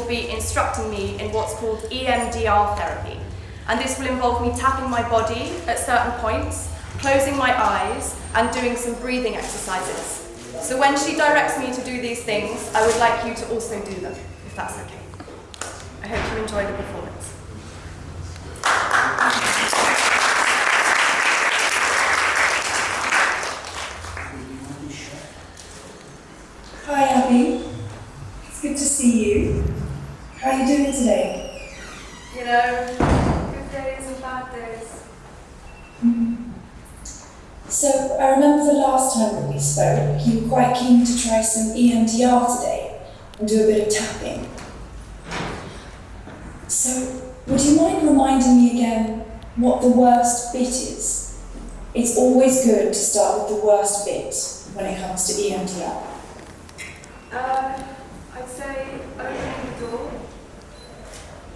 will be instructing me in what's called EMDR therapy. And this will involve me tapping my body at certain points, closing my eyes, and doing some breathing exercises. So when she directs me to do these things, I would like you to also do them, if that's okay. I hope you enjoy the performance. Hi Abby, it's good to see you. How are you doing today? You know, good days and bad days. So I remember the last time that we spoke, you were quite keen to try some EMDR today and do a bit of tapping. So would you mind reminding me again what the worst bit is? It's always good to start with the worst bit when it comes to EMDR. I'd say opening the door,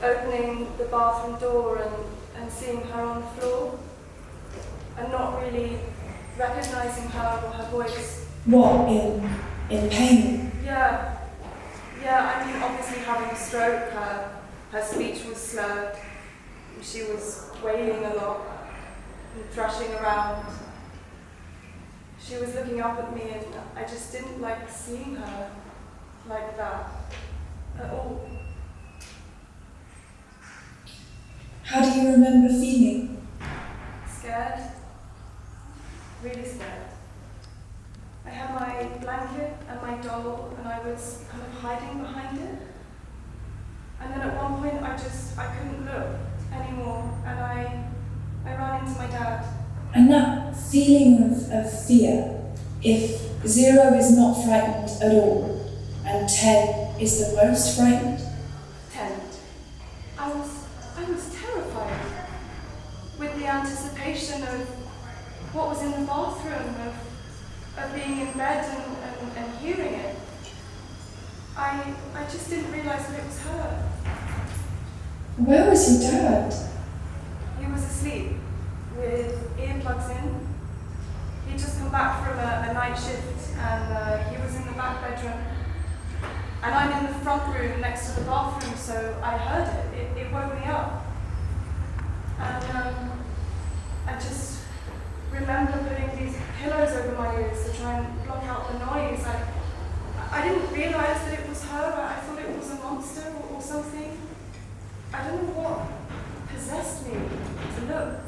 opening the bathroom door and seeing her on the floor, and not really recognising her or her voice. What, in pain? Yeah, I mean, obviously having a stroke, her speech was slurred, she was wailing a lot and thrashing around. She was looking up at me and I just didn't like seeing her like that at all. How do you remember feeling? Scared, really scared. I had my blanket and my doll and I was kind of hiding behind it. And then at one point I couldn't look anymore and I ran into my dad. And that feeling of fear, if 0 is not frightened at all, and 10 is the most frightened? 10. I was terrified with the anticipation of what was in the bathroom, of being in bed and hearing it. I just didn't realise that it was her. Where was your dad? He was asleep with earplugs in. He'd just come back from a night shift and he was in the back bedroom. And I'm in the front room next to the bathroom, so I heard it. It woke me up. And I just remember putting these pillows over my ears to try and block out the noise. I didn't realise that it was her. I thought it was a monster or something. I don't know what possessed me to look.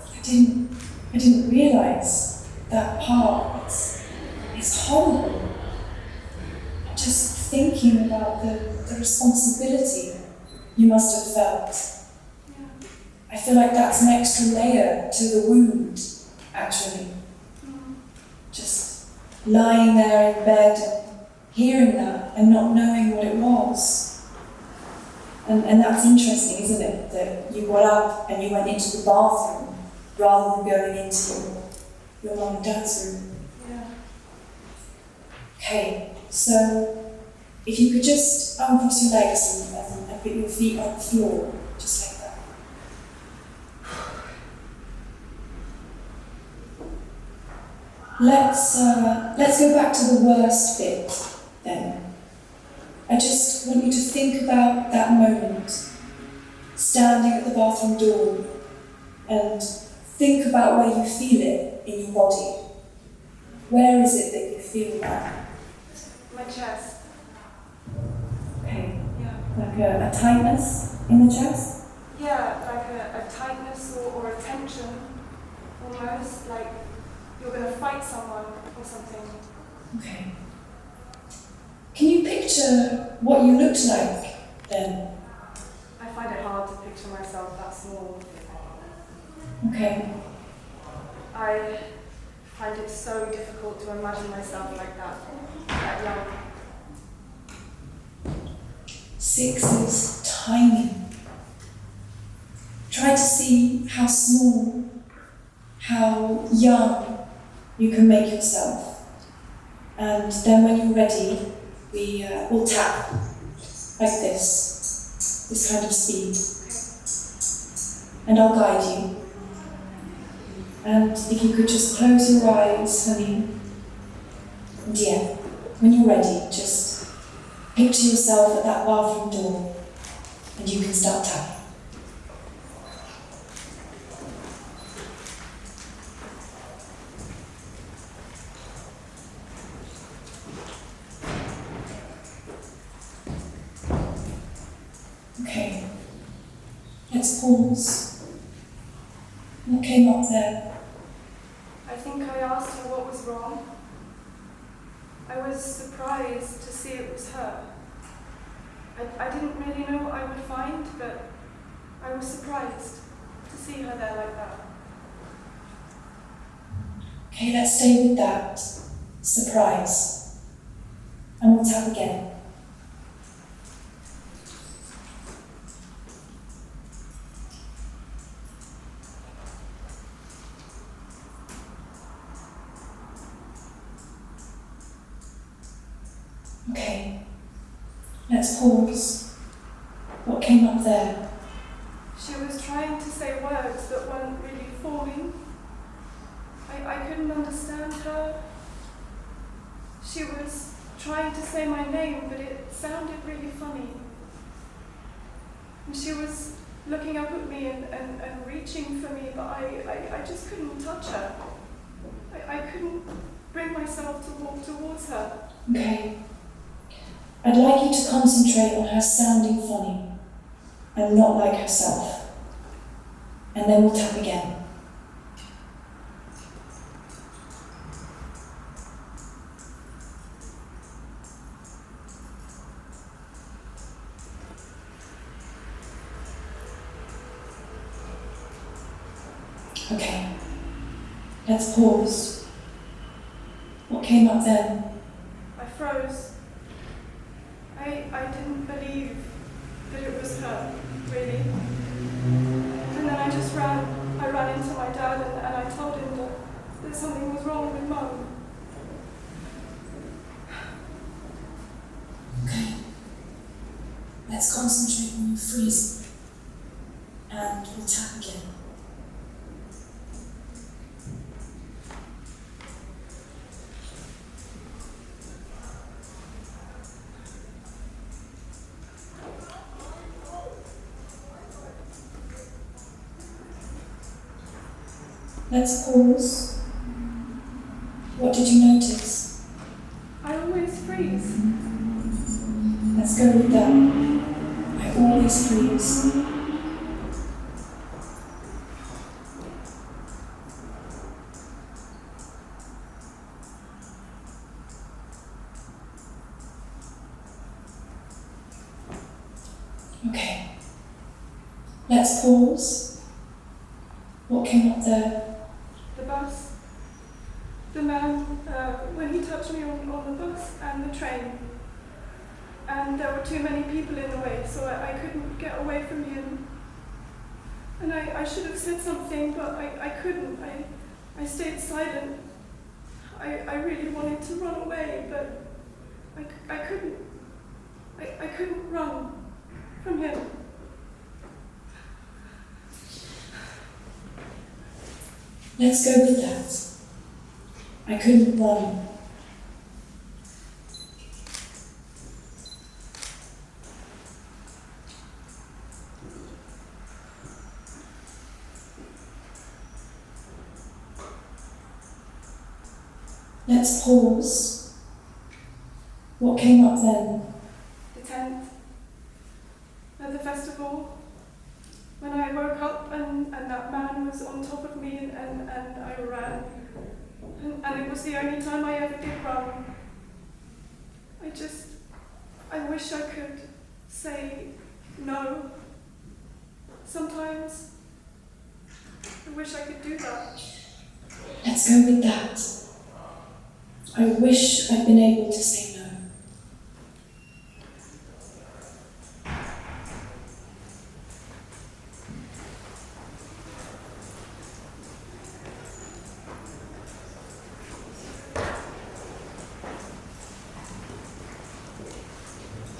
I didn't realise that part. It's horrible. Just thinking about the responsibility you must have felt. Yeah. I feel like that's an extra layer to the wound, actually. Just lying there in bed and hearing that and not knowing what it was. And that's interesting, isn't it? That you got up and you went into the bathroom rather than going into your mum and dad's room. Yeah. Okay, so if you could just uncross your legs and put your feet on the floor, just like that. Let's go back to the worst bit then. I just want you to think about that moment, standing at the bathroom door, and think about where you feel it in your body. Where is it that you feel that? My chest. Okay, Yeah. like a tightness in the chest? Yeah, like a tightness or a tension, almost, like you're going to fight someone or something. Okay. Can you picture what you looked like then? I find it hard to picture myself that small. Okay. I find it so difficult to imagine myself like that young. 6 is tiny. Try to see how small, how young you can make yourself. And then when you're ready, we'll tap like this kind of speed. And I'll guide you. And if you could just close your eyes, honey. And yeah, when you're ready, just picture yourself at that bathroom door. can start tapping. Okay, let's pause. What came up there? I think I asked her what was wrong. I was surprised to see it was her. I didn't really know what I would find, but I was surprised to see her there like that. Okay, let's stay with that. Surprise. And we'll tap again. Okay, let's pause. What came up there? She was trying to say words that weren't really forming. I couldn't understand her. She was trying to say my name, but it sounded really funny. And she was looking up at me and reaching for me, but I just couldn't touch her. I couldn't bring myself to walk towards her. Okay. I'd like you to concentrate on her sounding funny and not like herself. And then we'll tap again. Okay, let's pause. What came up then? I froze. I didn't believe that it was her, really. And then I just ran. I ran into my dad and I told him that something was wrong with Mum. Okay, let's concentrate on your freezing. And we'll tap again. Let's pause. What did you notice? I always freeze. Let's go with that. I always freeze. Okay. Let's pause. What came up there? The bus. The man, when he touched me on the bus and the train. And there were too many people in the way, so I couldn't get away from him. And I should have said something, but I couldn't. I stayed silent. I really wanted to run away, but I couldn't. I couldn't run from him. Let's go with that. I couldn't run. Let's pause. What came up then? The tent at the festival. When I woke up and that man was on top of me and I ran. And it was the only time I ever did run. I wish I could say no. Sometimes I wish I could do that. Let's go with that. I wish I'd been able to say no.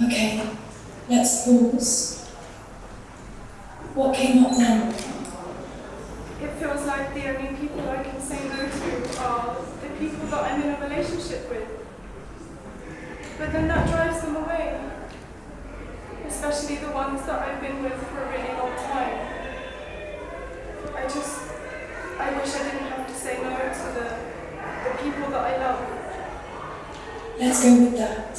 Okay, let's pause. What came up then? It feels like the only people I can say no to are the people that I'm in a relationship with. But then that drives them away. especially the ones that I've been with for a really long time. I wish I didn't have to say no to the people that I love. Let's go with that.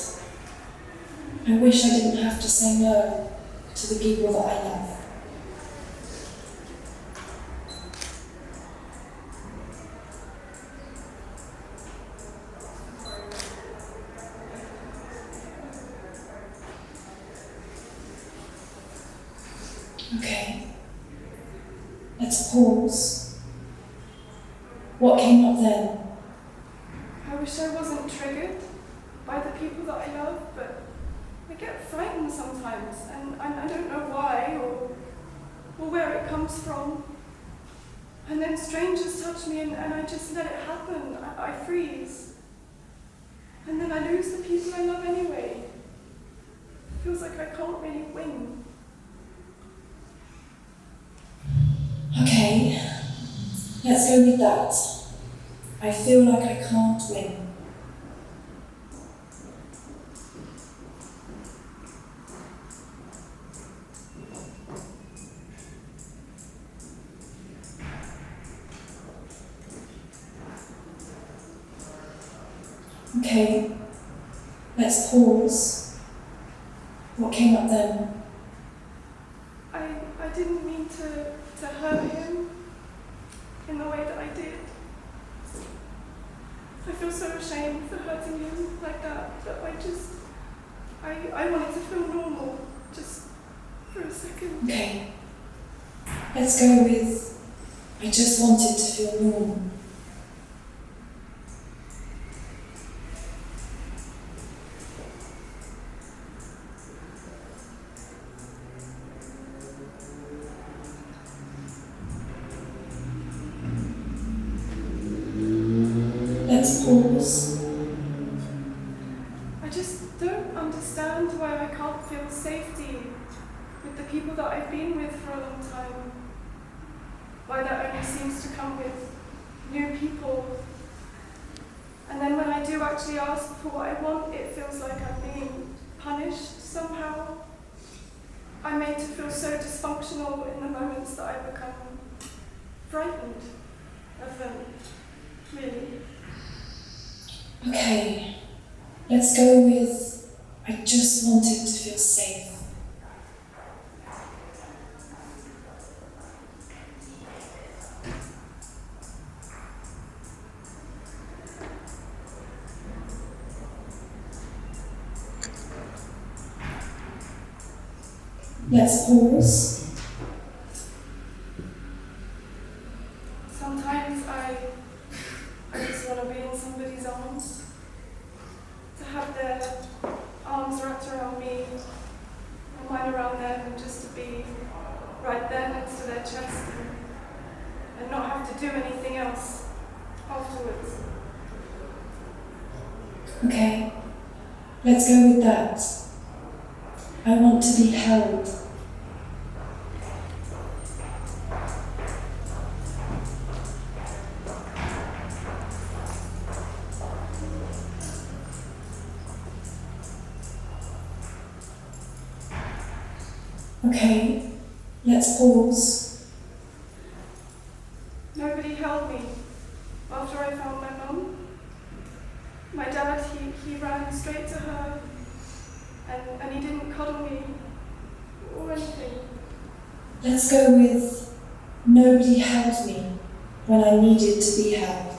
I wish I didn't have to say no to the people that I love. Okay. Let's pause. What came up then? I wish I wasn't triggered by the people that I love, but I get frightened sometimes, and I don't know why or where it comes from. And then strangers touch me and I just let it happen. I freeze. And then I lose the people I love anyway. It feels like I can't really win. Okay, let's go with that. I feel like I can't win. Okay, let's pause. What came up then? I didn't mean to hurt him in the way that I did. I feel so ashamed for hurting him like that I wanted to feel normal, just for a second. Okay, let's go with I just wanted to feel normal. Let's pause. I just don't understand why I can't feel safety with the people that I've been with for a long time. Why that only seems to come with new people. And then when I do actually ask for what I want, it feels like I'm being punished somehow. I'm made to feel so dysfunctional in the moments that I become frightened of them, really. Okay, let's go with I just wanted to feel safe. Let's pause. Sometimes I just want to be in somebody's arms, to have their arms wrapped around me, and mine around them, and just to be right there next to their chest and not have to do anything else afterwards. Okay, let's go with that. I want to be held. Okay, let's pause. Nobody held me after I found my mum. My dad, he ran straight to her and he didn't cuddle me or anything. Let's go with nobody held me when I needed to be held.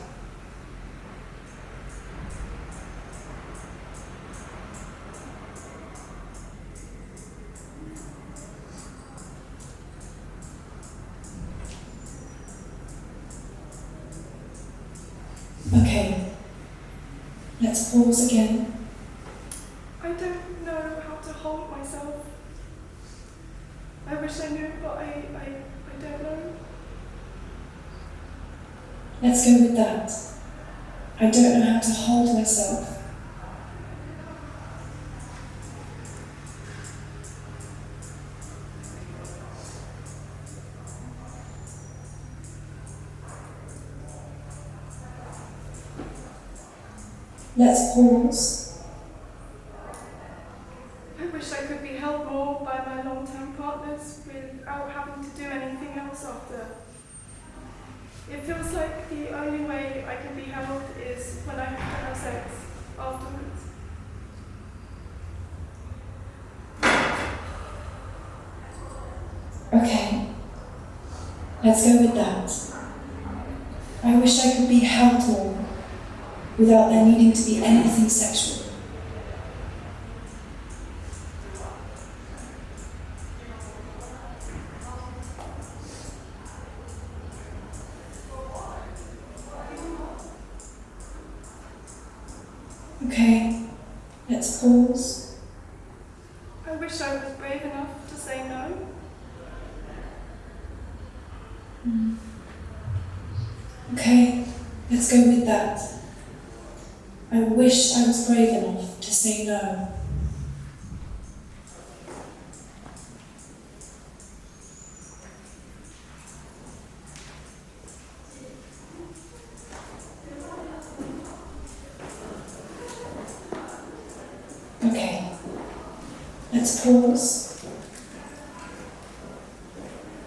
Okay, let's pause again. I don't know how to hold myself. I wish I knew, but I don't know. Let's go with that. I don't know how to hold myself. Let's pause. I wish I could be held more. without having to do anything else after. It feels like the only way I can be held is when I have to have sex afterwards. Okay, let's go with that. I wish I could be held more without there needing to be anything sexual. Okay, let's pause. I wish I was brave enough to say no. Okay, let's go with that. I wish I was brave enough to say no. Okay, let's pause.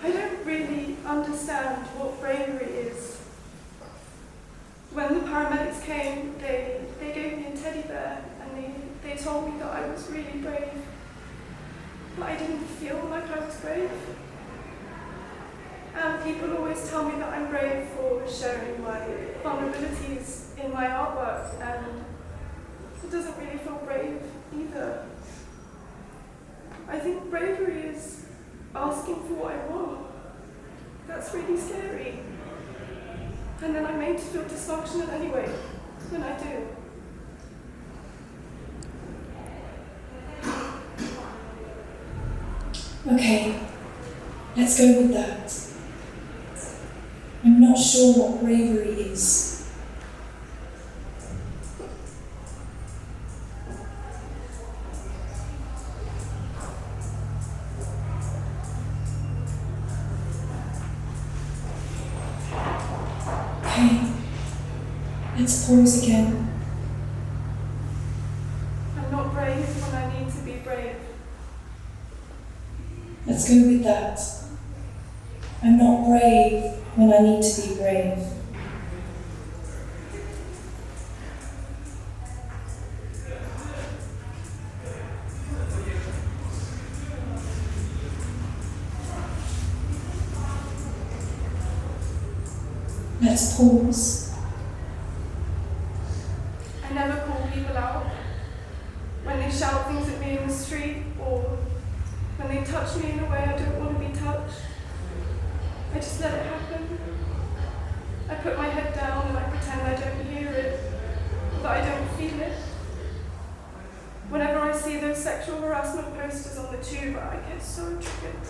I don't really understand what bravery is. When the paramedics came, they gave me a teddy bear and they told me that I was really brave. But I didn't feel like I was brave. And people always tell me that I'm brave for sharing my vulnerabilities in my artwork, and it doesn't really feel brave either. I think bravery is asking for what I want. That's really scary. And then I'm made to feel dysfunctional anyway, when I do. Okay, let's go with that. I'm not sure what bravery is. Okay, let's pause again. I'm not brave when I need to be brave. Let's go with that. I'm not brave when I need to be brave. Let's pause. I never call people out when they shout things at me in the street or when they touch me in a way I don't want to be touched. I just let it happen. I put my head down and I pretend I don't hear it, that I don't feel it. Whenever I see those sexual harassment posters on the tube, I get so triggered.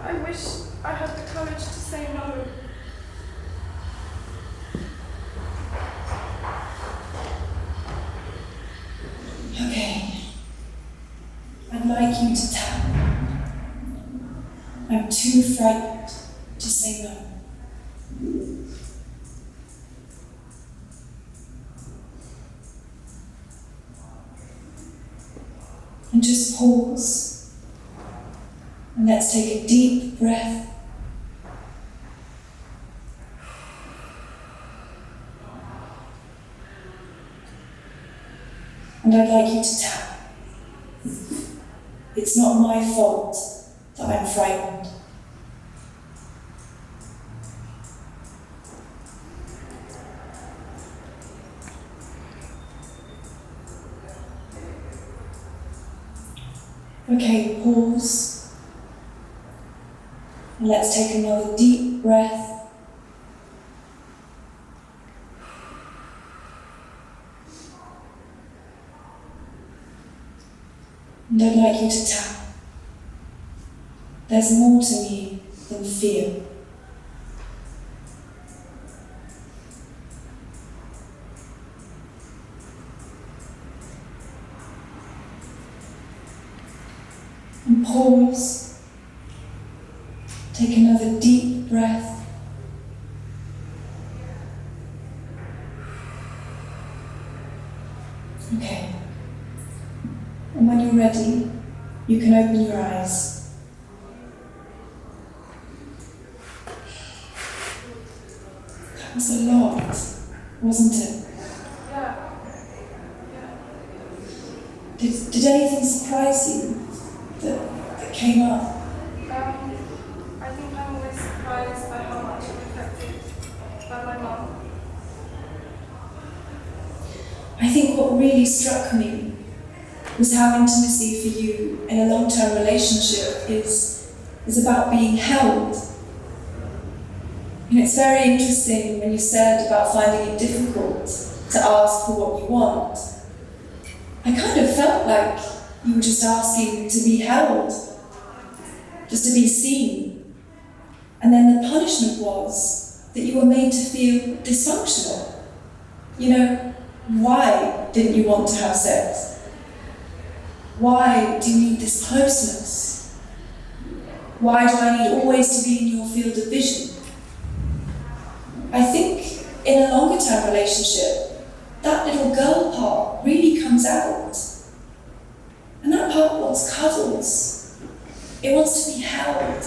I wish I had the courage to say no. Okay. I'd like you to tap. I'm too frightened to say no. And just pause. And let's take a deep breath. And I'd like you to tap. It's not my fault that I'm frightened. Okay, pause. And let's take another deep breath. And I'd like you to tap. There's more to me than fear. And pause. Take another deep breath. Okay. And when you're ready, you can open your eyes. That was a lot, wasn't it? Yeah. Did anything surprise you that came up? I think I'm always surprised by how much I'm affected by my mum. I think what really struck me was how intimacy for you in a long-term relationship is about being held. And it's very interesting when you said about finding it difficult to ask for what you want. I kind of felt like you were just asking to be held, just to be seen. And then the punishment was that you were made to feel dysfunctional. You know, why didn't you want to have sex? Why do you need this closeness? Why do I need always to be in your field of vision? I think in a longer term relationship, that little girl part really comes out. And that part wants cuddles. It wants to be held.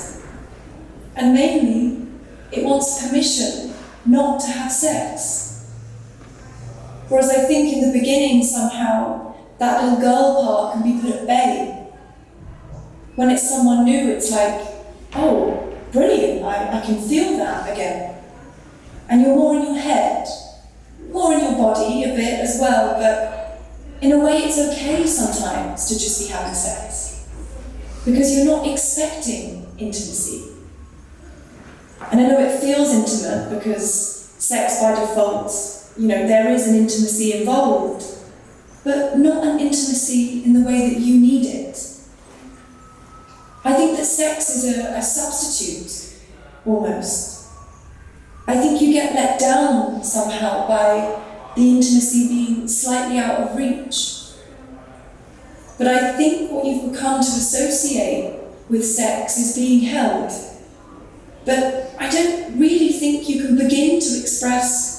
And mainly, it wants permission not to have sex. Whereas I think in the beginning somehow, that little girl part can be put at bay. When it's someone new, it's like, oh, brilliant, I can feel that again. And you're more in your head, more in your body a bit as well, but in a way it's okay sometimes to just be having sex. Because you're not expecting intimacy. And I know it feels intimate because sex by default, you know, there is an intimacy involved, but not an intimacy in the way that you need it. I think that sex is a substitute, almost. I think you get let down somehow by the intimacy being slightly out of reach. But I think what you've become to associate with sex is being held. But I don't really think you can begin to express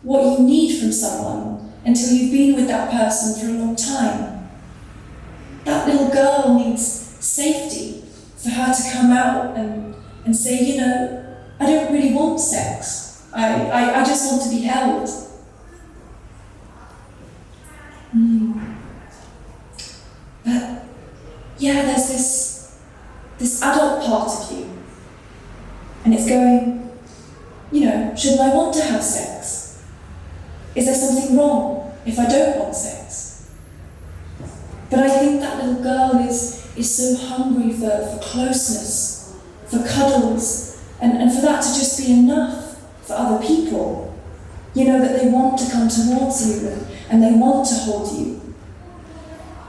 what you need from someone until you've been with that person for a long time. That little girl needs safety for her to come out and say, you know, I don't really want sex. I just want to be held. But yeah, there's this adult part of you. And it's going, you know, shouldn't I want to have sex? Is there something wrong if I don't want sex? But I think that little girl is so hungry for closeness, for cuddles, and for that to just be enough for other people. You know, that they want to come towards you and they want to hold you.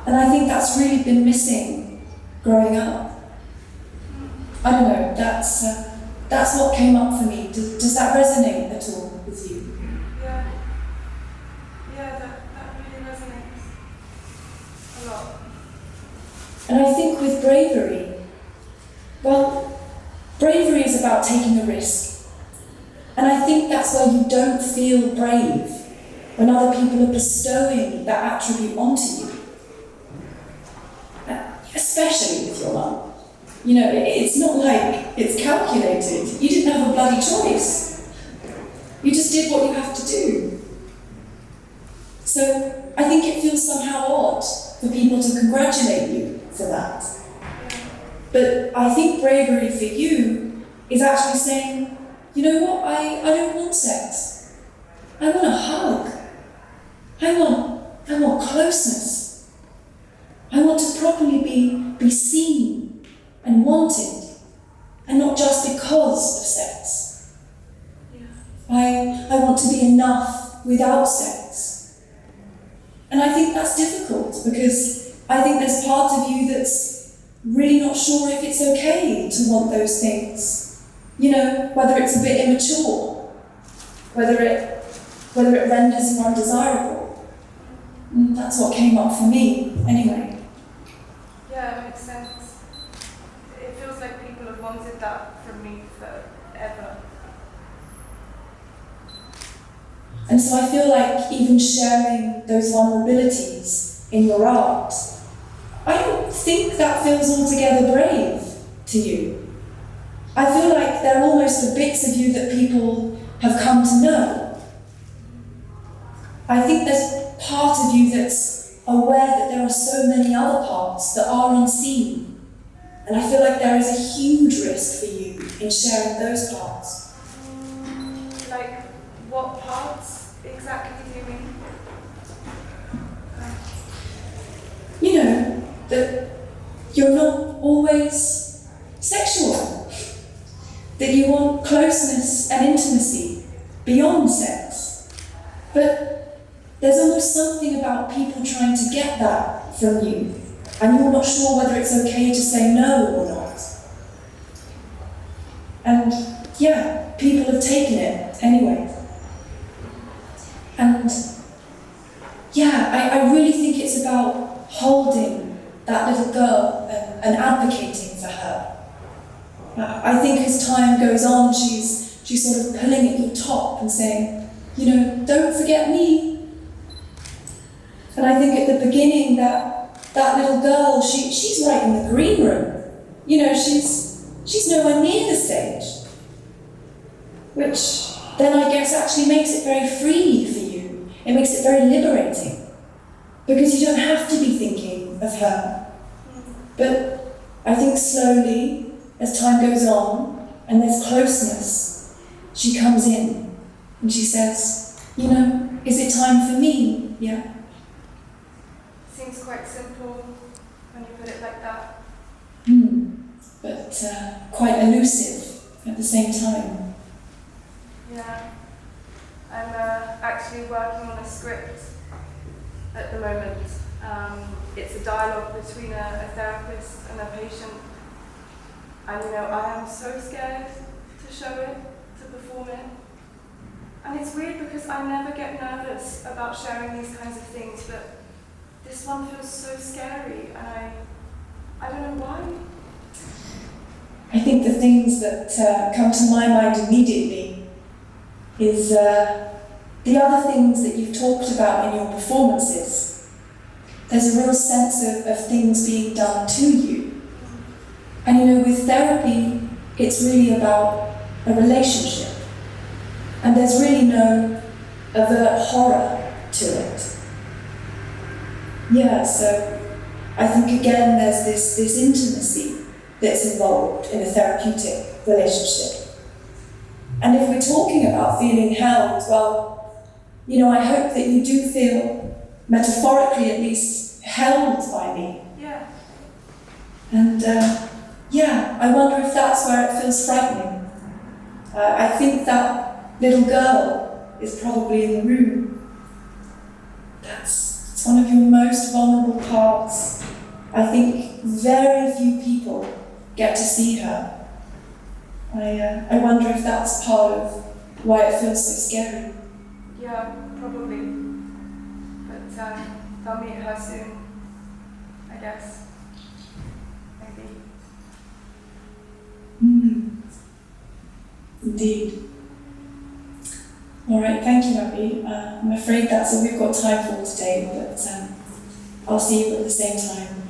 And I think that's really been missing growing up. I don't know, that's what came up for me. Does that resonate at all with you? Yeah, that really resonates a lot. And I think with bravery, well, bravery is about taking a risk. And I think that's where you don't feel brave, when other people are bestowing that attribute onto you. Especially with your mum. You know, it's not like it's calculated. You didn't have a bloody choice. You just did what you have to do. So I think it feels somehow odd for people to congratulate you for that. But I think bravery for you is actually saying, you know what, I don't want sex. I want a hug. I want closeness. I want to properly be seen and wanted, and not just because of sex. I want to be enough without sex. And I think that's difficult because I think there's part of you that's really not sure if it's okay to want those things. You know, whether it's a bit immature, whether it renders you undesirable. That's what came up for me, anyway. Yeah, it makes sense. It feels like people have wanted that from me forever. And so I feel like even sharing those vulnerabilities in your art, I don't think that feels altogether brave to you. I feel like they're almost the bits of you that people have come to know. I think there's part of you that's aware that there are so many other parts that are unseen. And I feel like there is a huge risk for you in sharing those parts. Like, what parts exactly do you mean? You know, that you're not always sexual. That you want closeness and intimacy beyond sex. But there's almost something about people trying to get that from you, and you're not sure whether it's okay to say no or not. And yeah, people have taken it anyway. And yeah, I really think it's about holding that little girl and advocating for her. I think as time goes on, she's sort of pulling at your top and saying, you know, don't forget me. And I think at the beginning that little girl, she's right in the green room. You know, she's nowhere near the stage. Which then I guess actually makes it very free for you. It makes it very liberating. Because you don't have to be thinking of her. But I think slowly, as time goes on, and there's closeness, she comes in and she says, you know, is it time for me? Yeah. Seems quite simple when you put it like that. But quite elusive at the same time. Yeah. I'm actually working on a script at the moment. It's a dialogue between a therapist and a patient. And you know, I am so scared to show it, to perform it. And it's weird because I never get nervous about sharing these kinds of things, but this one feels so scary, and I don't know why. I think the things that come to my mind immediately is the other things that you've talked about in your performances. There's a real sense of things being done to you. And you know, with therapy, it's really about a relationship. And there's really no overt horror to it. Yeah, so I think again there's this intimacy that's involved in a therapeutic relationship. And if we're talking about feeling held, well, you know, I hope that you do feel, metaphorically at least, held by me. Yeah. And yeah, I wonder if that's where it feels frightening. I think that little girl is probably in the room. It's one of your most vulnerable parts. I think very few people get to see her. I wonder if that's part of why it feels so scary. Yeah, probably. But they'll meet her soon, I guess. Maybe. Indeed. All right, thank you, Abby. I'm afraid that's all we've got time for today, but I'll see you at the same time